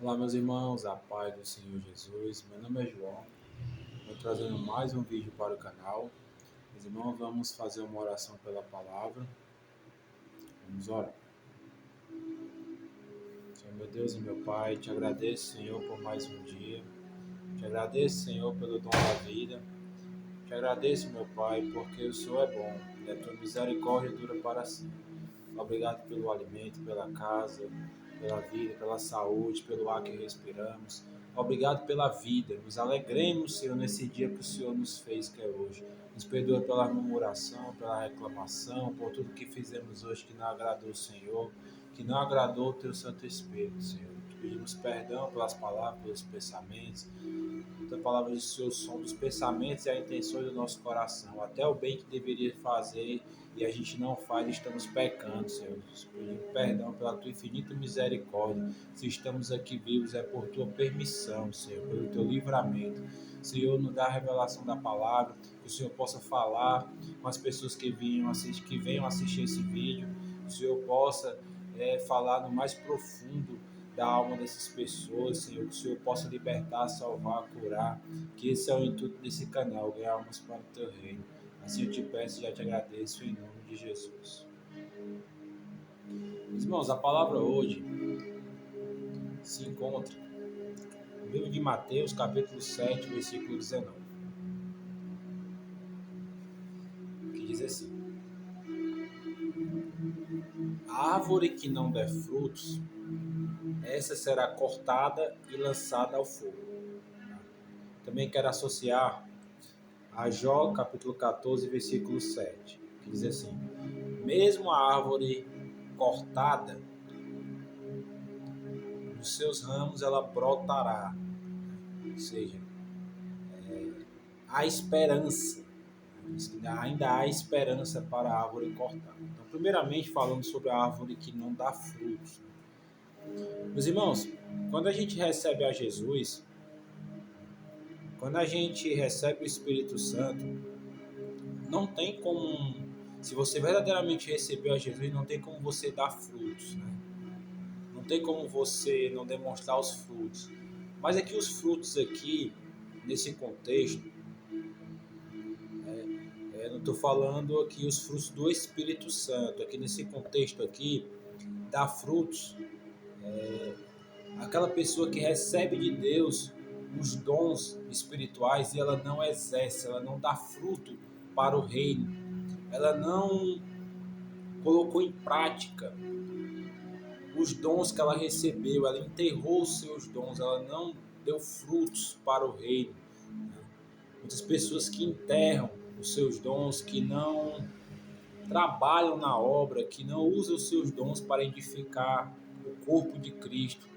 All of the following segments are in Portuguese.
Olá, meus irmãos, a paz do Senhor Jesus. Meu nome é João. Estou trazendo mais um vídeo para o canal. Meus irmãos, vamos fazer uma oração pela palavra. Vamos orar. Senhor, meu Deus e meu Pai, te agradeço, Senhor, por mais um dia. Te agradeço, Senhor, pelo dom da vida. Te agradeço, meu Pai, porque o Senhor é bom e a tua misericórdia dura para sempre. Obrigado pelo alimento, pela casa, pela vida, pela saúde, pelo ar que respiramos. Obrigado pela vida. Nos alegremos, Senhor, nesse dia que o Senhor nos fez, que é hoje. Nos perdoa pela murmuração, pela reclamação, por tudo que fizemos hoje que não agradou o Senhor, que não agradou o Teu Santo Espírito, Senhor. Te pedimos perdão pelas palavras, pelos pensamentos. A palavra diz que o Senhor sonda os pensamentos e as intenções do nosso coração. Até o bem que deveria fazer e a gente não faz, estamos pecando, Senhor. Pedimos perdão pela tua infinita misericórdia. Se estamos aqui vivos é por tua permissão, Senhor, pelo teu livramento. Senhor, nos dá a revelação da palavra, que o Senhor possa falar com as pessoas que venham assistir esse vídeo. Que o Senhor possa falar no mais profundo da alma dessas pessoas, Senhor, que o Senhor possa libertar, salvar, curar, que esse é o intuito desse canal, ganhar almas para o teu reino. Assim eu te peço e já te agradeço em nome de Jesus. Irmãos, a palavra hoje se encontra no livro de Mateus, capítulo 7, versículo 19, que diz assim: a árvore que não der frutos, essa será cortada e lançada ao fogo. Também quero associar a Jó, capítulo 14, versículo 7, que diz assim: mesmo a árvore cortada, dos seus ramos ela brotará. Ou seja, há esperança. Ainda há esperança para a árvore cortada. Então, primeiramente, falando sobre a árvore que não dá frutos. Meus irmãos, quando a gente recebe a Jesus, quando a gente recebe o Espírito Santo, não tem como, se você verdadeiramente recebeu a Jesus, não tem como você dar frutos, né? Não tem como você não demonstrar os frutos. Mas aqui os frutos aqui, nesse contexto, não estou falando aqui os frutos do Espírito Santo. Aqui nesse contexto aqui, dá frutos aquela pessoa que recebe de Deus os dons espirituais e ela não exerce, ela não dá fruto para o reino. Ela não colocou em prática os dons que ela recebeu, ela enterrou os seus dons, ela não deu frutos para o reino. Muitas pessoas que enterram os seus dons, que não trabalham na obra, que não usam os seus dons para edificar o corpo de Cristo.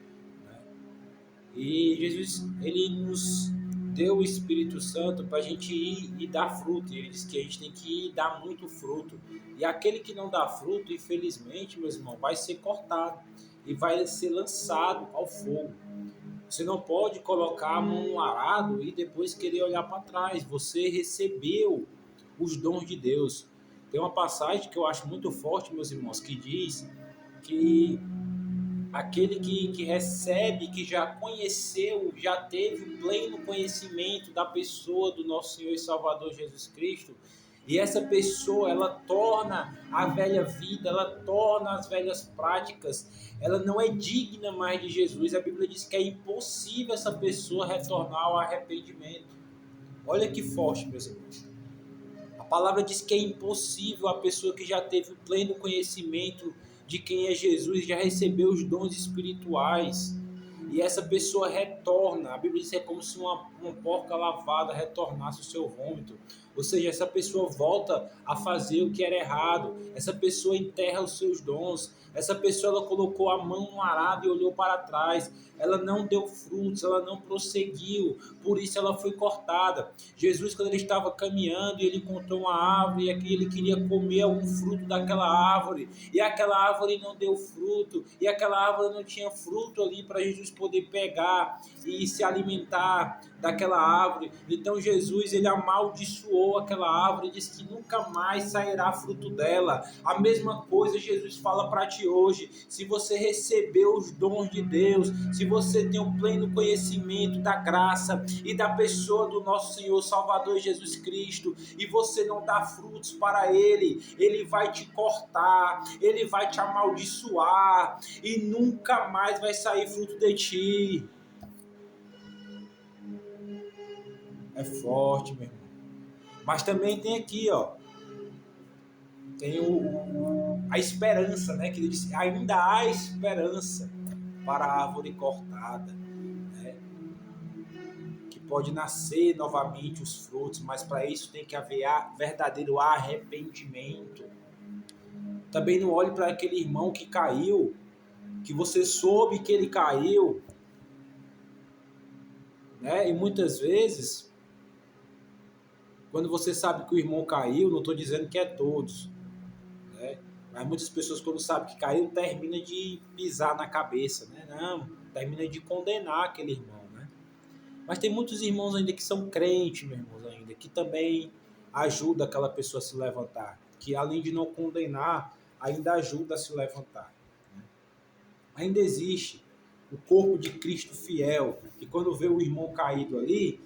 E Jesus, ele nos deu o Espírito Santo para a gente ir e dar fruto. E ele diz que a gente tem que ir dar muito fruto. E aquele que não dá fruto, infelizmente, meus irmãos, vai ser cortado e vai ser lançado ao fogo. Você não pode colocar a mão no arado e depois querer olhar para trás. Você recebeu os dons de Deus. Tem uma passagem que eu acho muito forte, meus irmãos, que diz que aquele que recebe, que já conheceu, já teve o pleno conhecimento da pessoa do nosso Senhor e Salvador Jesus Cristo, e essa pessoa, ela torna a velha vida, ela torna as velhas práticas, ela não é digna mais de Jesus. A Bíblia diz que é impossível essa pessoa retornar ao arrependimento. Olha que forte, meus irmãos. A palavra diz que é impossível a pessoa que já teve o pleno conhecimento de quem é Jesus, já recebeu os dons espirituais, e essa pessoa retorna. A Bíblia diz que é como se uma porca lavada retornasse o seu vômito. Ou seja, essa pessoa volta a fazer o que era errado, essa pessoa enterra os seus dons, essa pessoa ela colocou a mão no arado e olhou para trás, ela não deu frutos, ela não prosseguiu, por isso ela foi cortada. Jesus, quando ele estava caminhando, ele encontrou uma árvore e ele queria comer algum fruto daquela árvore, e aquela árvore não deu fruto, e aquela árvore não tinha fruto ali para Jesus poder pegar e se alimentar daquela árvore. Então Jesus, ele amaldiçoou podou aquela árvore e disse que nunca mais sairá fruto dela. A mesma coisa Jesus fala para ti hoje. Se você recebeu os dons de Deus, se você tem um pleno conhecimento da graça e da pessoa do nosso Senhor Salvador Jesus Cristo, e você não dá frutos para Ele, Ele vai te cortar, Ele vai te amaldiçoar e nunca mais vai sair fruto de ti. É forte, meu irmão. Mas também tem aqui, ó, tem a esperança, né? Que ele disse, ainda há esperança para a árvore cortada, né? Que pode nascer novamente os frutos, mas para isso tem que haver verdadeiro arrependimento. Também não olhe para aquele irmão que caiu, que você soube que ele caiu, né? E muitas vezes, quando você sabe que o irmão caiu, não estou dizendo que é todos, né? Mas muitas pessoas, quando sabem que caiu, termina de pisar na cabeça, né? Não, termina de condenar aquele irmão, né? Mas tem muitos irmãos ainda que são crentes, meus irmãos, ainda, que também ajuda aquela pessoa a se levantar, que além de não condenar, ainda ajuda a se levantar, né? Ainda existe o corpo de Cristo fiel, que quando vê o irmão caído ali,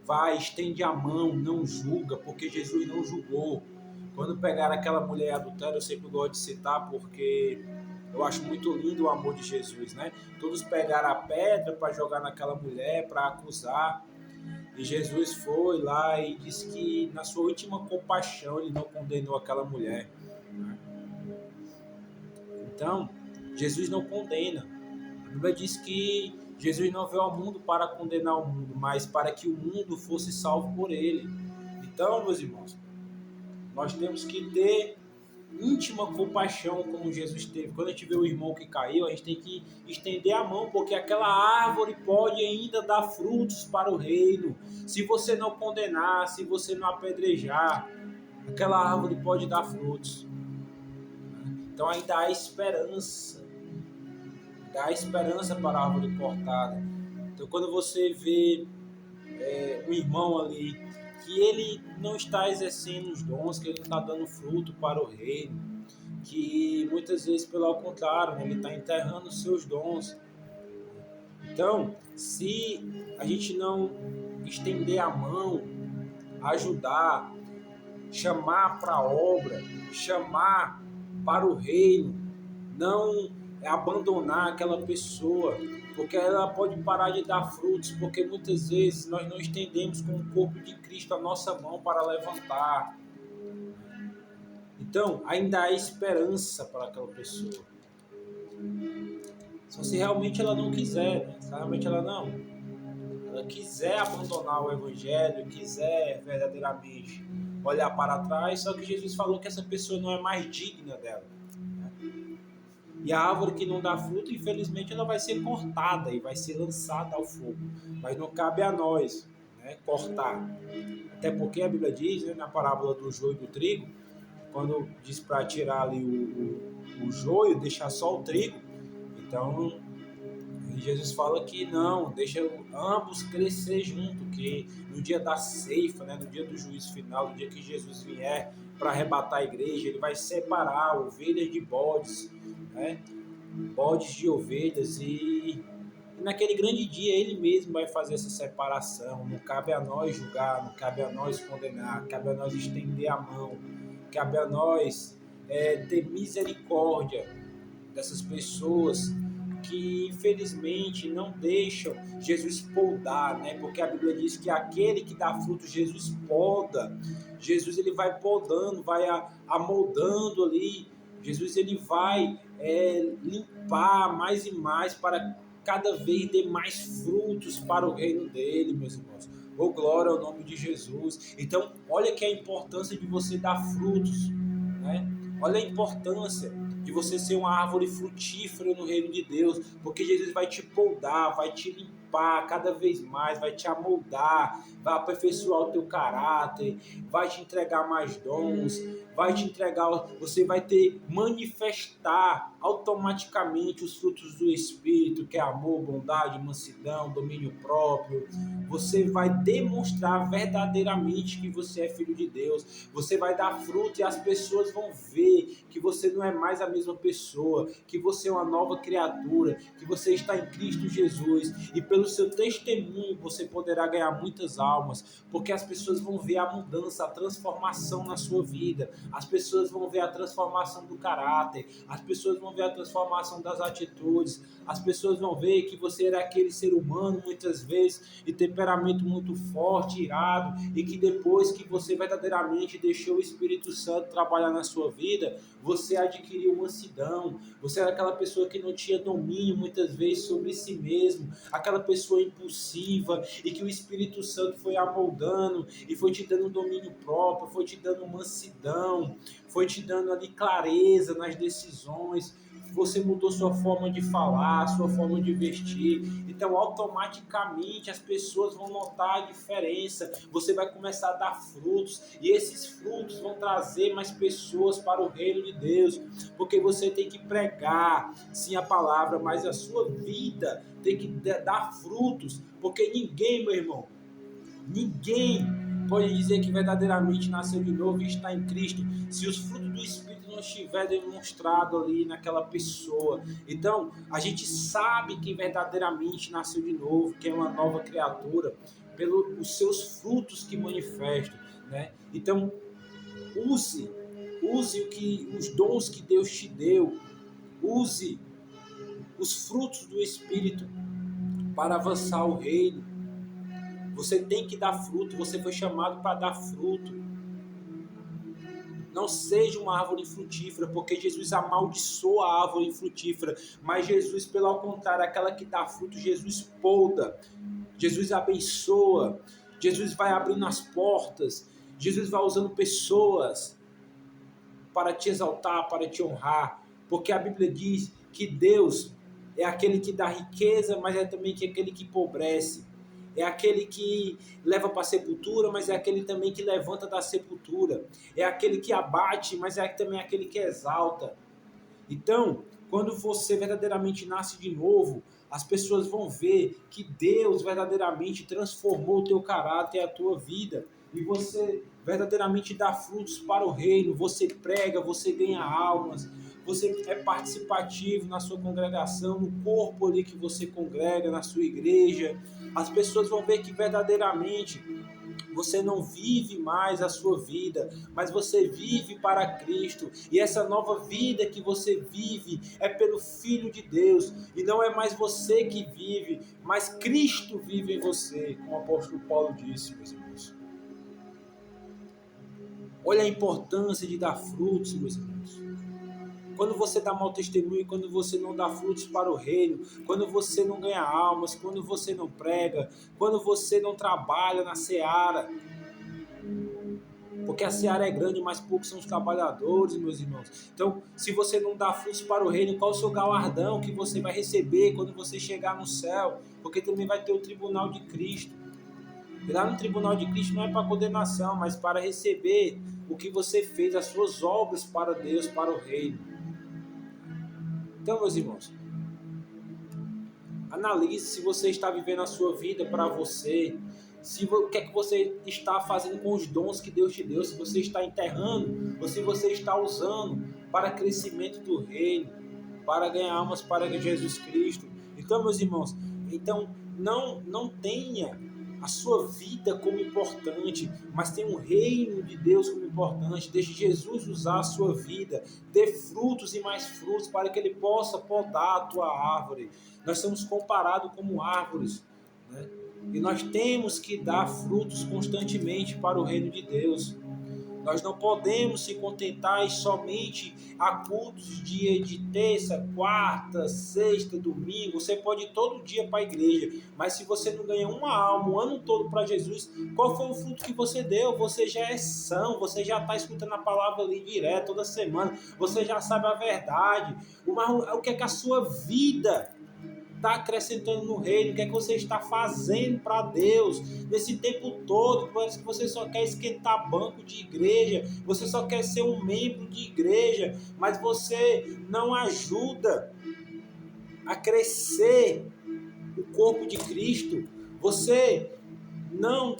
vai, estende a mão, não julga, porque Jesus não julgou. Quando pegaram aquela mulher adultéria, eu sempre gosto de citar, porque eu acho muito lindo o amor de Jesus, né? Todos pegaram a pedra para jogar naquela mulher, para acusar, e Jesus foi lá e disse que na sua última compaixão ele não condenou aquela mulher, né? Então, Jesus não condena. A Bíblia diz que Jesus não veio ao mundo para condenar o mundo, mas para que o mundo fosse salvo por ele. Então, meus irmãos, nós temos que ter íntima compaixão como Jesus teve. Quando a gente vê o irmão que caiu, a gente tem que estender a mão, porque aquela árvore pode ainda dar frutos para o reino. Se você não condenar, se você não apedrejar, aquela árvore pode dar frutos. Então ainda há esperança. Dá esperança para a árvore cortada. Então quando você vê um irmão ali que ele não está exercendo os dons, que ele não está dando fruto para o reino, que muitas vezes, pelo contrário, né, ele está enterrando os seus dons. Então, se a gente não estender a mão, ajudar, chamar para a obra, chamar para o reino, não abandonar aquela pessoa, porque ela pode parar de dar frutos, porque muitas vezes nós não estendemos com o corpo de Cristo a nossa mão para levantar. Então, ainda há esperança para aquela pessoa. Só se realmente ela não quiser, né? Se realmente ela quiser abandonar o Evangelho, quiser verdadeiramente olhar para trás, só que Jesus falou que essa pessoa não é mais digna dela. E a árvore que não dá fruto, infelizmente, ela vai ser cortada e vai ser lançada ao fogo. Mas não cabe a nós, né, cortar. Até porque a Bíblia diz, né, na parábola do joio e do trigo, quando diz para tirar ali o joio, deixar só o trigo. Então, Jesus fala que não, deixa ambos crescer junto, que no dia da ceifa, né, no dia do juízo final, no dia que Jesus vier para arrebatar a igreja, ele vai separar ovelhas de bodes, né, bodes de ovelhas, e naquele grande dia ele mesmo vai fazer essa separação. Não cabe a nós julgar, não cabe a nós condenar, cabe a nós estender a mão, cabe a nós ter misericórdia dessas pessoas que infelizmente não deixam Jesus podar, né? Porque a Bíblia diz que aquele que dá fruto, Jesus poda. Jesus ele vai podando, vai amoldando ali. Jesus ele vai limpar mais e mais para cada vez ter mais frutos para o reino dele, meus irmãos. Oh, glória ao nome de Jesus. Então, olha que a importância de você dar frutos, né? Olha a importância de você ser uma árvore frutífera no reino de Deus, porque Jesus vai te podar, vai te limpar, limpar cada vez mais, vai te amoldar, vai aperfeiçoar o teu caráter, vai te entregar mais dons, vai te entregar, você vai ter, manifestar automaticamente os frutos do Espírito, que é amor, bondade, mansidão, domínio próprio. Você vai demonstrar verdadeiramente que você é filho de Deus. Você vai dar fruto e as pessoas vão ver que você não é mais a mesma pessoa, que você é uma nova criatura, que você está em Cristo Jesus. E pelo seu testemunho você poderá ganhar muitas almas, porque as pessoas vão ver a mudança, a transformação na sua vida. As pessoas vão ver a transformação do caráter, as pessoas vão ver a transformação das atitudes, as pessoas vão ver que você era aquele ser humano, muitas vezes, de temperamento muito forte, irado, e que depois que você verdadeiramente deixou o Espírito Santo trabalhar na sua vida, você adquiriu mansidão, você era aquela pessoa que não tinha domínio, muitas vezes, sobre si mesmo, aquela pessoa impulsiva, e que o Espírito Santo foi amoldando, e foi te dando domínio próprio, foi te dando mansidão, foi te dando ali clareza nas decisões, você mudou sua forma de falar, sua forma de vestir, então automaticamente as pessoas vão notar a diferença, você vai começar a dar frutos, e esses frutos vão trazer mais pessoas para o reino de Deus, porque você tem que pregar, sim, a palavra, mas a sua vida tem que dar frutos, porque ninguém, meu irmão, ninguém pode dizer que verdadeiramente nasceu de novo e está em Cristo, se os frutos do Espírito não estiver demonstrado ali naquela pessoa. Então, a gente sabe que verdadeiramente nasceu de novo, que é uma nova criatura, pelos seus frutos que manifestam, né? Então, use os dons que Deus te deu, use os frutos do Espírito para avançar o reino. Você tem que dar fruto, você foi chamado para dar fruto. Não seja uma árvore frutífera, porque Jesus amaldiçoa a árvore frutífera, mas Jesus, pelo contrário, aquela que dá fruto, Jesus poda, Jesus abençoa, Jesus vai abrindo as portas, Jesus vai usando pessoas para te exaltar, para te honrar, porque a Bíblia diz que Deus é aquele que dá riqueza, mas é também aquele que empobrece. É aquele que leva para a sepultura, mas é aquele também que levanta da sepultura. É aquele que abate, mas é também aquele que exalta. Então, quando você verdadeiramente nasce de novo, as pessoas vão ver que Deus verdadeiramente transformou o teu caráter e a tua vida. E você verdadeiramente dá frutos para o reino. Você prega, você ganha almas. Você é participativo na sua congregação, no corpo ali que você congrega, na sua igreja. As pessoas vão ver que verdadeiramente você não vive mais a sua vida, mas você vive para Cristo. E essa nova vida que você vive é pelo Filho de Deus. E não é mais você que vive, mas Cristo vive em você, como o apóstolo Paulo disse, meus irmãos. Olha a importância de dar frutos, meus irmãos. Quando você dá mau testemunho, quando você não dá frutos para o reino, quando você não ganha almas, quando você não prega, quando você não trabalha na seara, porque a seara é grande, mas poucos são os trabalhadores, meus irmãos. Então, se você não dá frutos para o reino, qual é o seu galardão que você vai receber quando você chegar no céu? Porque também vai ter o tribunal de Cristo. E lá no tribunal de Cristo não é para condenação, mas para receber o que você fez, as suas obras para Deus, para o reino. Então, meus irmãos, analise se você está vivendo a sua vida para você, o que é que você está fazendo com os dons que Deus te deu, se você está enterrando ou se você está usando para crescimento do reino, para ganhar almas para Jesus Cristo. Então, meus irmãos, não tenha a sua vida como importante, mas tem o reino de Deus como importante. Deixe Jesus usar a sua vida, dê frutos e mais frutos para que Ele possa podar a tua árvore. Nós somos comparados como árvores, né? E nós temos que dar frutos constantemente para o reino de Deus. Nós não podemos se contentar somente a cultos dia de terça, quarta, sexta, domingo. Você pode ir todo dia para a igreja, mas se você não ganha uma alma o ano todo para Jesus, qual foi o fruto que você deu? Você já é são, você já está escutando a palavra ali direto, toda semana, você já sabe a verdade. O que é que a sua vida está acrescentando no reino? O que é que você está fazendo para Deus nesse tempo todo? Parece que você só quer esquentar banco de igreja, você só quer ser um membro de igreja, mas você não ajuda a crescer o corpo de Cristo. Você não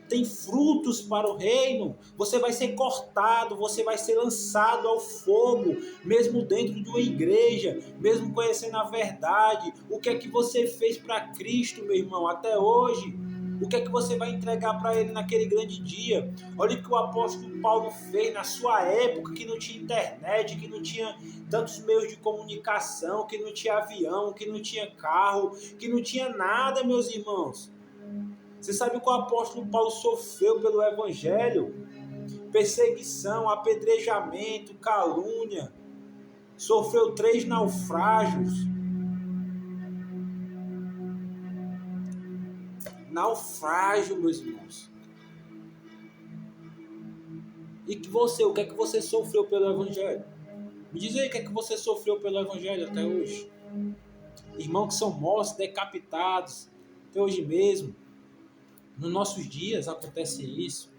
tem frutos para o reino, você vai ser cortado, você vai ser lançado ao fogo, mesmo dentro de uma igreja, mesmo conhecendo a verdade. O que é que você fez para Cristo, meu irmão, até hoje? O que é que você vai entregar para Ele naquele grande dia? Olha o que o apóstolo Paulo fez na sua época, que não tinha internet, que não tinha tantos meios de comunicação, que não tinha avião, que não tinha carro, que não tinha nada, meus irmãos. Você sabe que o apóstolo Paulo sofreu pelo evangelho? Perseguição, apedrejamento, calúnia. Sofreu 3 naufrágios. Naufrágio, meus irmãos. E que você, o que é que você sofreu pelo evangelho? Me diz aí o que é que você sofreu pelo evangelho até hoje. Irmãos que são mortos, decapitados, até hoje mesmo. Nos nossos dias acontece isso.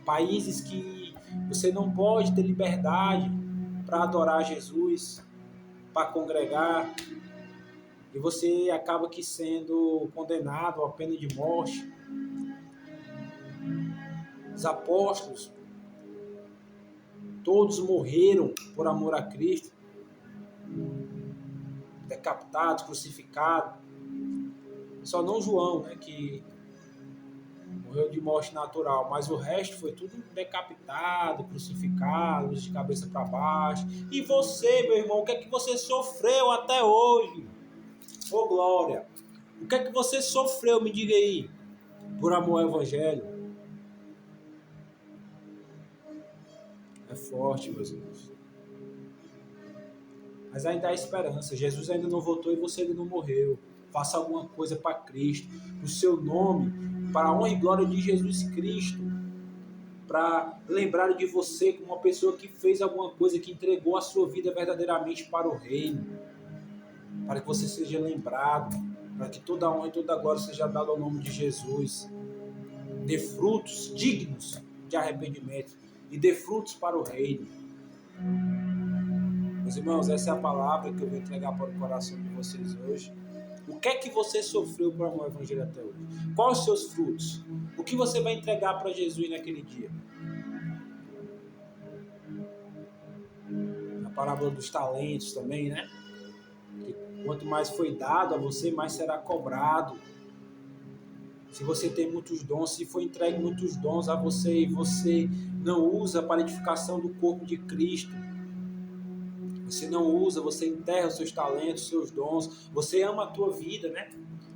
Países que você não pode ter liberdade para adorar Jesus, para congregar, e você acaba que sendo condenado à pena de morte. Os apóstolos, todos morreram por amor a Cristo, decapitados, crucificados. Só não João, né, que morreu de morte natural, mas o resto foi tudo decapitado, crucificado, de cabeça para baixo. E você, meu irmão, o que é que você sofreu até hoje? Ô glória! O que é que você sofreu, me diga aí, por amor ao evangelho? É forte, meus irmãos. Mas ainda há esperança. Jesus ainda não voltou e você ainda não morreu. Faça alguma coisa para Cristo, para o seu nome, para a honra e glória de Jesus Cristo, para lembrar de você como uma pessoa que fez alguma coisa, que entregou a sua vida verdadeiramente para o reino, para que você seja lembrado, para que toda a honra e toda a glória seja dada ao nome de Jesus. Dê frutos dignos de arrependimento e dê frutos para o reino. Meus irmãos, essa é a palavra que eu vou entregar para o coração de vocês hoje. O que é que você sofreu por amor ao evangelho até hoje? Quais os seus frutos? O que você vai entregar para Jesus naquele dia? A parábola dos talentos também, né? Que quanto mais foi dado a você, mais será cobrado. Se você tem muitos dons, se foi entregue muitos dons a você e você não usa para a edificação do corpo de Cristo, você não usa, você enterra os seus talentos, os seus dons, você ama a tua vida, né?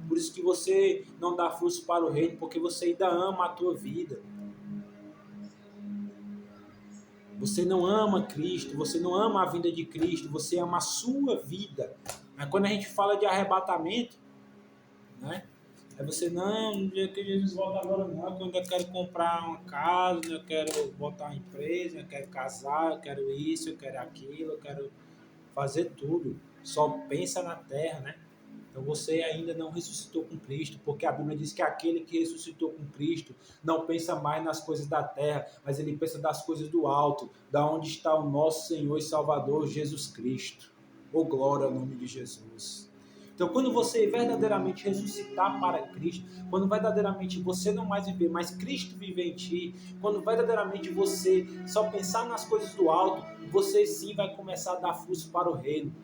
Por isso que você não dá frutos para o reino, porque você ainda ama a tua vida. Você não ama Cristo, você não ama a vinda de Cristo, você ama a sua vida. Mas quando a gente fala de arrebatamento, né? Aí você, não dia que Jesus volta agora não, eu ainda quero comprar uma casa, eu quero botar uma empresa, eu quero casar, eu quero isso, eu quero aquilo, eu quero fazer tudo. Só pensa na terra, né? Então você ainda não ressuscitou com Cristo, porque a Bíblia diz que aquele que ressuscitou com Cristo não pensa mais nas coisas da terra, mas ele pensa das coisas do alto, da onde está o nosso Senhor e Salvador Jesus Cristo. Oh, glória ao nome de Jesus. Então, quando você verdadeiramente ressuscitar para Cristo, quando verdadeiramente você não mais viver, mas Cristo viver em ti, quando verdadeiramente você só pensar nas coisas do alto, você sim vai começar a dar frutos para o reino.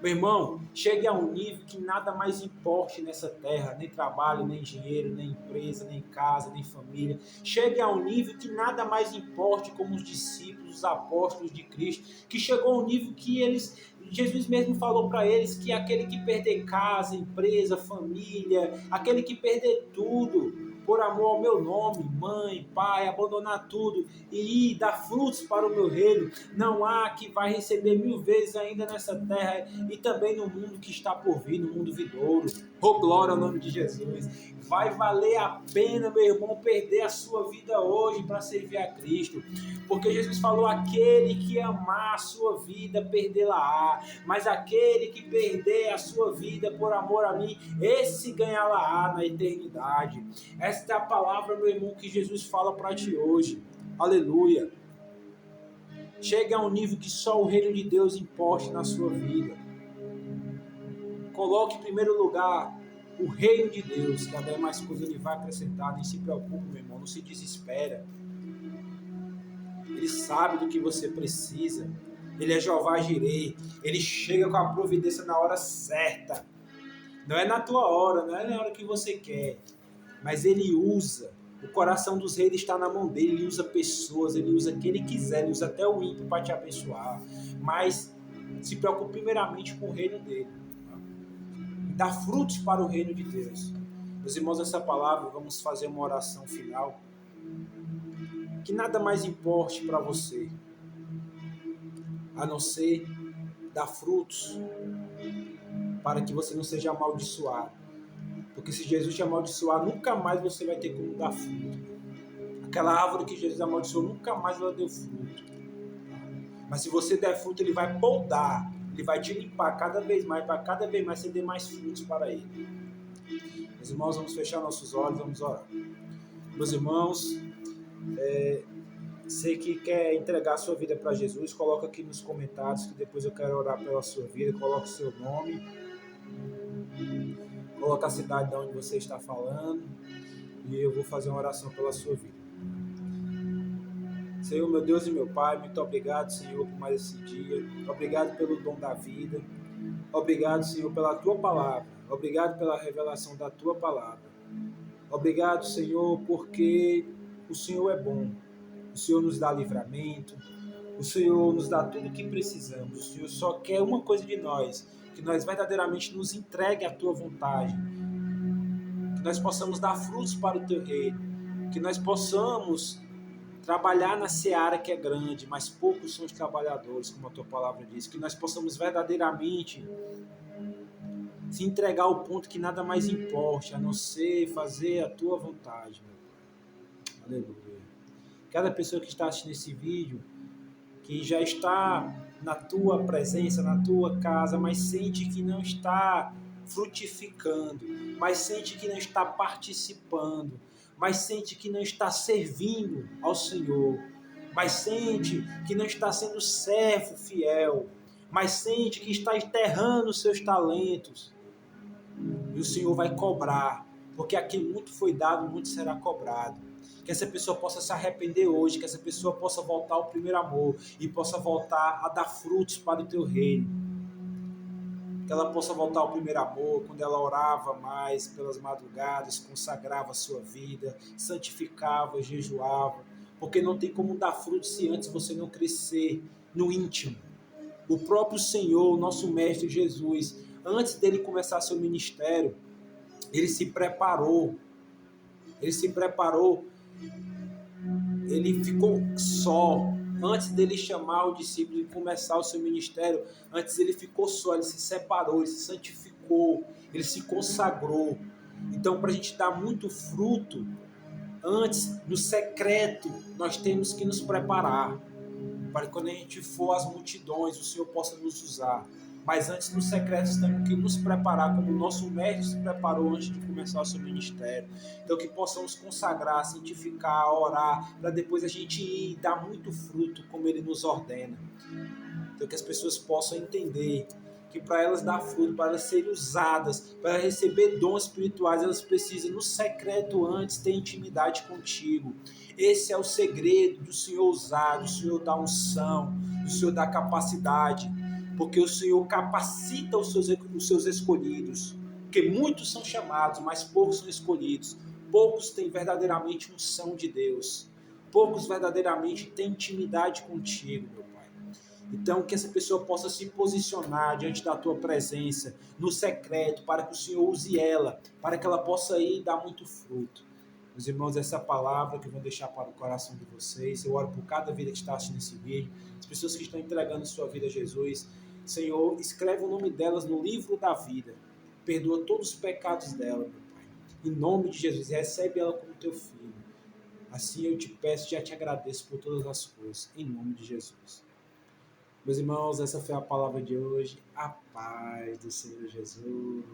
Meu irmão, chegue a um nível que nada mais importe nessa terra, nem trabalho, nem dinheiro, nem empresa, nem casa, nem família. Chegue a um nível que nada mais importe, como os discípulos, os apóstolos de Cristo, que chegou a um nível que Jesus mesmo falou para eles que aquele que perder casa, empresa, família, aquele que perder tudo, por amor ao meu nome, mãe, pai, abandonar tudo e ir dar frutos para o meu reino, não há que vai receber 1000 vezes ainda nessa terra e também no mundo que está por vir, no mundo vindouro. Oh, glória ao nome de Jesus. Vai valer a pena, meu irmão, perder a sua vida hoje para servir a Cristo. Porque Jesus falou, aquele que amar a sua vida, perdê-la-á. Mas aquele que perder a sua vida por amor a mim, esse ganhá-la-á na eternidade. Esta é a palavra, meu irmão, que Jesus fala para ti hoje. Aleluia. Chegue a um nível que só o reino de Deus importe na sua vida. Coloque em primeiro lugar o reino de Deus, cada vez mais coisa ele vai acrescentar. Nem se preocupe, meu irmão, não se desespera. Ele sabe do que você precisa. Ele é Jeová Jireh. Ele chega com a providência na hora certa. Não é na tua hora, não é na hora que você quer. Mas ele usa. O coração dos reis está na mão dele. Ele usa pessoas, ele usa quem ele quiser. Ele usa até o ímpio para te abençoar. Mas se preocupe primeiramente com o reino dele. Dá frutos para o reino de Deus. Meus irmãos, essa palavra, vamos fazer uma oração final. Que nada mais importe para você, a não ser dar frutos, para que você não seja amaldiçoado. Porque se Jesus te amaldiçoar, nunca mais você vai ter como dar fruto. Aquela árvore que Jesus amaldiçoou, nunca mais ela deu fruto. Mas se você der fruto, ele vai podar, ele vai te limpar cada vez mais, para cada vez mais você ter mais frutos para ele. Meus irmãos, vamos fechar nossos olhos, vamos orar. Meus irmãos, você que quer entregar a sua vida para Jesus, coloca aqui nos comentários que depois eu quero orar pela sua vida. Coloca o seu nome, coloca a cidade de onde você está falando e eu vou fazer uma oração pela sua vida. Senhor, meu Deus e meu Pai, muito obrigado, Senhor, por mais esse dia. Obrigado pelo dom da vida. Obrigado, Senhor, pela Tua palavra. Obrigado pela revelação da Tua palavra. Obrigado, Senhor, porque o Senhor é bom. O Senhor nos dá livramento. O Senhor nos dá tudo o que precisamos. O Senhor só quer uma coisa de nós, que nós verdadeiramente nos entregue à Tua vontade. Que nós possamos dar frutos para o Teu reino. Que nós possamos trabalhar na seara que é grande, mas poucos são os trabalhadores, como a Tua palavra diz. Que nós possamos verdadeiramente se entregar ao ponto que nada mais importe, a não ser fazer a Tua vontade. Aleluia. Cada pessoa que está assistindo esse vídeo, que já está na Tua presença, na Tua casa, mas sente que não está frutificando, mas sente que não está participando, mas sente que não está servindo ao Senhor, mas sente que não está sendo servo fiel, mas sente que está enterrando os seus talentos. E o Senhor vai cobrar, porque a quem muito foi dado, muito será cobrado. Que essa pessoa possa se arrepender hoje, que essa pessoa possa voltar ao primeiro amor e possa voltar a dar frutos para o Teu reino. Que ela possa voltar ao primeiro amor, quando ela orava mais pelas madrugadas, consagrava a sua vida, santificava, jejuava, porque não tem como dar frutos se antes você não crescer no íntimo. O próprio Senhor, o nosso Mestre Jesus, antes dele começar seu ministério, ele se preparou, ele ficou só. Antes dele chamar o discípulo e começar o seu ministério, antes ele ficou só, ele se separou, ele se santificou, ele se consagrou. Então, para a gente dar muito fruto, antes, no secreto, nós temos que nos preparar, para que quando a gente for às multidões, o Senhor possa nos usar. Mas antes, no secreto, temos que nos preparar, como o nosso mestre se preparou antes de começar o seu ministério. Então, que possamos consagrar, santificar, orar, para depois a gente ir e dar muito fruto, como Ele nos ordena. Então, que as pessoas possam entender que para elas dar fruto, para elas serem usadas, para receber dons espirituais, elas precisam, no secreto antes, ter intimidade contigo. Esse é o segredo do Senhor usar, do Senhor dar unção, do Senhor dar capacidade. Porque o Senhor capacita os seus escolhidos. Porque muitos são chamados, mas poucos são escolhidos. Poucos têm verdadeiramente unção de Deus. Poucos verdadeiramente têm intimidade contigo, meu Pai. Então, que essa pessoa possa se posicionar diante da Tua presença, no secreto, para que o Senhor use ela, para que ela possa ir e dar muito fruto. Meus irmãos, essa palavra que eu vou deixar para o coração de vocês, eu oro por cada vida que está assistindo esse vídeo, as pessoas que estão entregando sua vida a Jesus. Senhor, escreve o nome delas no livro da vida. Perdoa todos os pecados dela, meu Pai. Em nome de Jesus, recebe ela como teu filho. Assim eu te peço, já te agradeço por todas as coisas, em nome de Jesus. Meus irmãos, essa foi a palavra de hoje. A paz do Senhor Jesus.